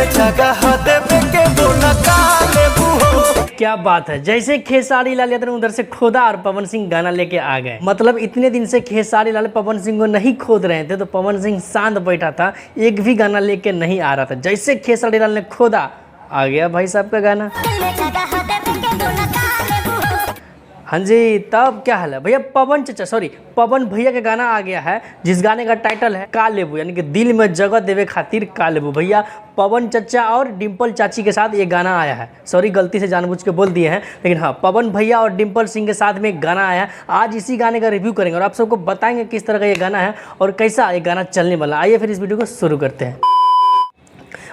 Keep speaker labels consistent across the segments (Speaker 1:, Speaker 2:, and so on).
Speaker 1: जगह देवे के बोला काले बुहो।
Speaker 2: क्या बात है, जैसे खेसारी लाल यादव उधर से खोदा और पवन सिंह गाना लेके आ गए। मतलब इतने दिन से खेसारी लाल पवन सिंह को नहीं खोद रहे थे, तो पवन सिंह शांत बैठा था, एक भी गाना लेके नहीं आ रहा था। जैसे खेसारी लाल ने खोदा, आ गया भाई साहब का गाना। हाँ जी, तब क्या हाल है भैया, पवन भैया का गाना आ गया है, जिस गाने का टाइटल है का लेबू, यानी कि दिल में जगह देवे खातिर का लेबू। भैया पवन चचा और डिम्पल चाची के साथ ये गाना आया है। सॉरी, गलती से जानबूझ के बोल दिए हैं, लेकिन हाँ, पवन भैया और डिम्पल सिंह के साथ में एक गाना आया है। आज इसी गाने का रिव्यू करेंगे और आप सबको बताएंगे किस तरह का ये गाना है और कैसा ये गाना चलने वाला। आइए फिर इस वीडियो को शुरू करते हैं।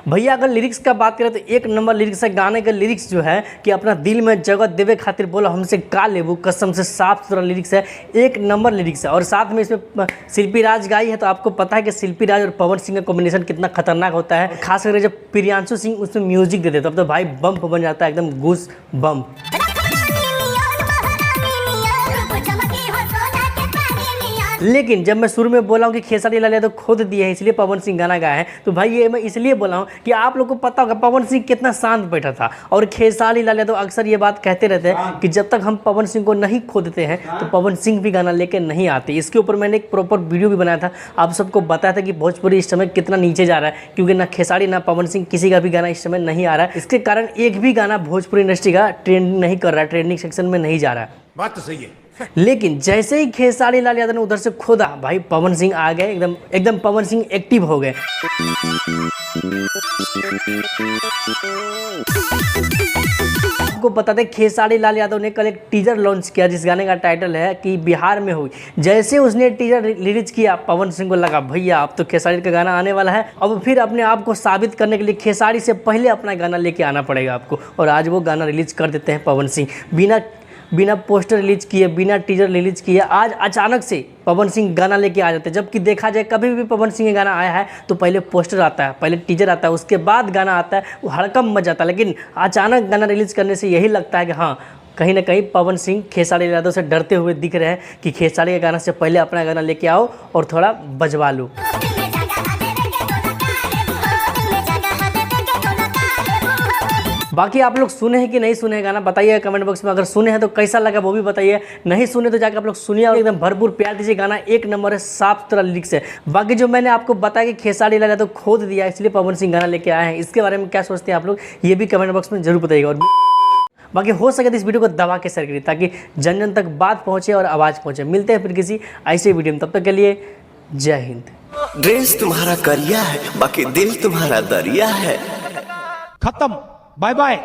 Speaker 2: भैया अगर लिरिक्स का बात करें तो एक नंबर लिरिक्स है। गाने का लिरिक्स जो है कि अपना दिल में जगह देवे खातिर बोला हमसे का लेबू, कसम से साफ सुथरा लिरिक्स है, एक नंबर लिरिक्स है। और साथ में इसमें शिल्पी राज गाई है, तो आपको पता है कि शिल्पी राज और पवन सिंह का कॉम्बिनेशन कितना खतरनाक होता है। खास करके जब प्रियांशु सिंह उसमें म्यूजिक देते तब तो भाई बम्प बन जाता है, एकदम गूस बम्प। लेकिन जब मैं शुरू में बोला हूँ कि खेसारी लाल यादव खुद दिए हैं इसलिए पवन सिंह गाना गाए हैं, तो भाई ये मैं इसलिए बोला हूँ कि आप लोग को पता होगा पवन सिंह कितना शांत बैठा था। और खेसारी लाल यादव अक्सर ये बात कहते रहते हैं कि जब तक हम पवन सिंह को नहीं खोदते हैं तो पवन सिंह भी गाना लेके नहीं आते। इसके ऊपर मैंने एक प्रॉपर वीडियो भी बनाया था, आप सबको बताया था कि भोजपुरी इस समय कितना नीचे जा रहा है, क्योंकि ना खेसारी ना पवन सिंह किसी का भी गाना इस समय नहीं आ रहा है। इसके कारण एक भी गाना भोजपुरी इंडस्ट्री का ट्रेंड नहीं कर रहा है, ट्रेंडिंग सेक्शन में नहीं जा रहा है।
Speaker 3: बात तो सही है।
Speaker 2: लेकिन जैसे ही खेसारी लाल यादव ने उधर से खोदा, भाई पवन सिंह आ गए, एकदम पवन सिंह एक्टिव हो गए। आपको बता दें खेसारी लाल यादव ने कल एक टीजर लॉन्च किया जिस गाने का टाइटल है कि बिहार में हुई। जैसे उसने टीजर रिलीज किया, पवन सिंह को लगा भैया अब तो खेसारी का गाना आने वाला है, अब फिर अपने आप को साबित करने के लिए खेसारी से पहले अपना गाना लेके आना पड़ेगा आपको। और आज वो गाना रिलीज कर देते हैं पवन सिंह, बिना पोस्टर रिलीज किए, बिना टीजर रिलीज किए। आज अचानक से पवन सिंह गाना लेके आ जाते हैं। जबकि देखा जाए कभी भी पवन सिंह गाना आया है तो पहले पोस्टर आता है, पहले टीजर आता है, उसके बाद गाना आता है, वो हड़कम मच जाता है। लेकिन अचानक गाना रिलीज करने से यही लगता है कि हाँ, कहीं ना कहीं पवन सिंह खेसारी यादव से डरते हुए दिख रहे हैं कि खेसारी के गाना से पहले अपना गाना लेके आओ और थोड़ा बजवा लो। बाकी आप लोग सुने हैं कि नहीं सुने हैं गाना, बताइए कमेंट बॉक्स में। अगर सुने हैं तो कैसा लगा वो भी बताइए, नहीं सुने तो जाकर आप लोग सुनिए और एकदम भरपूर प्यार दीजिए। गाना एक नंबर है, साफ सुथरा लिरिक्स है। बाकी जो मैंने आपको बताया कि खेसारी लाल यादव तो खोद दिया इसलिए पवन सिंह गाना लेके आए हैं, इसके बारे में क्या सोचते हैं आप लोग, ये भी कमेंट बॉक्स में जरूर बताइएगा। और बाकी हो सके तो इस वीडियो को दबा के शेयर करिए ताकि जन जन तक बात पहुँचे और आवाज़ पहुँचे। मिलते हैं फिर किसी ऐसे वीडियो में, तब तक के लिए जय हिंद।
Speaker 1: ड्रेस तुम्हारा करिया है, बाकी दिल तुम्हारा दरिया है।
Speaker 3: खत्म, बाय बाय।